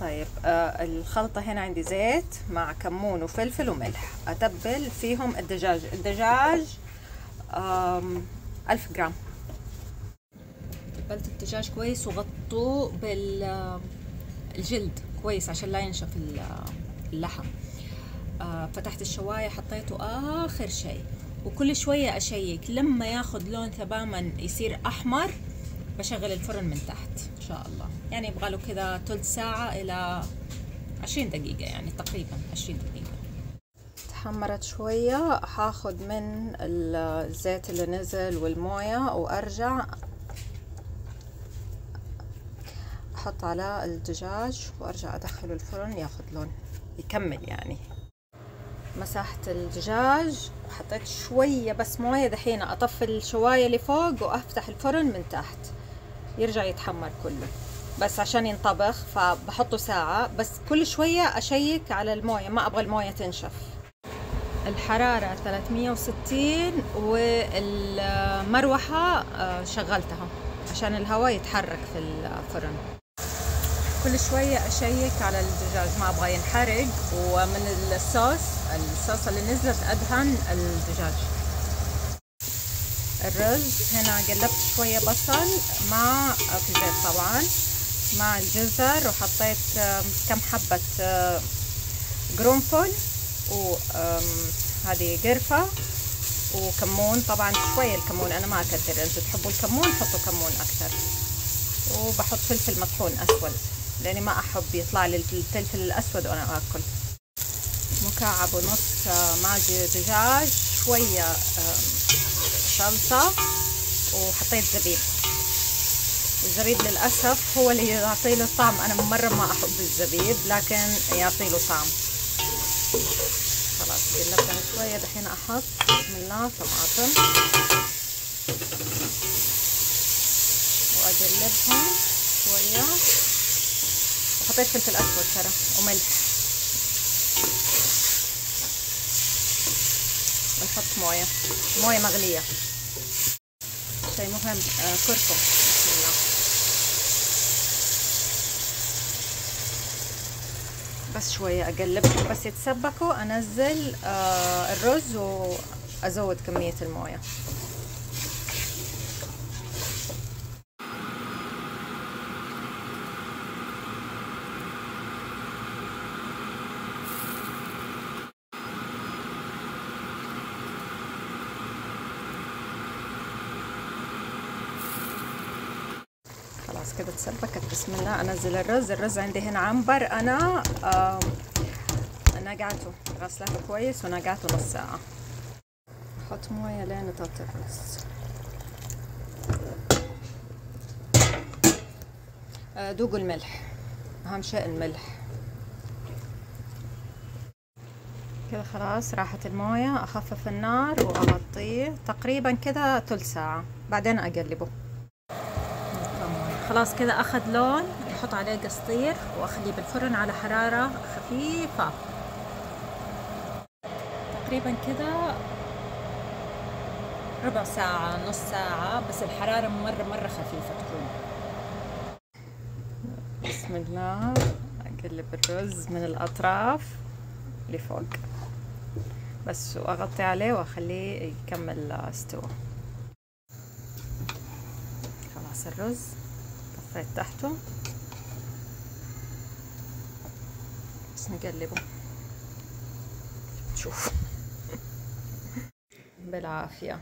طيب الخلطة هنا عندي زيت مع كمون وفلفل وملح. أتبل فيهم الدجاج 1000 جرام. تبلت الدجاج كويس وغطوه بالجلد كويس عشان لا ينشف اللحم. فتحت الشواية حطيته آخر شيء، وكل شوية أشيك لما ياخد لون تماما يصير أحمر بشغل الفرن من تحت إن شاء الله. يعني يبغاله كذا ثلث ساعة إلى 20 دقيقة، يعني تقريبا 20 دقيقة. تحمرت شوية، هاخد من الزيت اللي نزل والموية وأرجع أحط على الدجاج وأرجع أدخله الفرن ياخد لون يكمل يعني. مسحت الدجاج وحطيت شوية بس موية. دحين أطفي الشواية اللي فوق وأفتح الفرن من تحت يرجع يتحمر كله، بس عشان ينطبخ فبحطه ساعة بس. كل شوية أشيك على الموية، ما أبغى الموية تنشف. الحرارة 360 والمروحة شغلتها عشان الهواء يتحرك في الفرن. كل شوية أشيك على الدجاج ما أبغى ينحرق، ومن الصوص اللي نزلت أدهن الدجاج. الرز هنا قلبت شوية بصل مع في زيت طبعا مع الجزر، وحطيت كم حبة قرنفل وهذه قرفة وكمون. طبعا شوية الكمون، أنا ما أكثر، أنتوا تحبوا الكمون حطوا كمون أكثر. وبحط فلفل مطحون أسود لأني ما أحب يطلع لي الفلفل الأسود وأنا آكل. مكعب ونص مع دجاج، شوية صلصة، وحطيت زبيب. الزبيب للأسف هو اللي يعطي له طعم. أنا مرة ما أحب الزبيب لكن يعطي له طعم. خلاص قلبتها شوية. دحين أحط بسم الله طماطم وأقلبهم شوية، وحطيت فلفل أسود ترى وملح، ونحط موية مغلية. شيء مهم كركم. بسم الله. بس شوية أقلبهم بس يتسبكوا، أنزل الرز وأزود كمية الموية. خلاص كده تسبكت. بسم الله أنزل الرز عندي هنا عنبر. أنا نقعته، غسلته كويس ونقعته نص ساعة. أحط موية لين تطهي الرز. دوقوا الملح، أهم شيء الملح. كده خلاص راحت الموية. أخفف النار وأغطيه تقريبا كده ثلث ساعة، بعدين أقلبه. خلاص كده أخذ لون. أحط عليه قصدير وأخليه بالفرن على حرارة خفيفة تقريبا كده ربع ساعة نص ساعة، بس الحرارة مرة خفيفة تكون. بسم الله. أقلب الرز من الأطراف لفوق بس، وأغطي عليه وأخليه يكمل استوى. خلاص الرز طفيت تحته بس نقلبه. شوف بالعافية.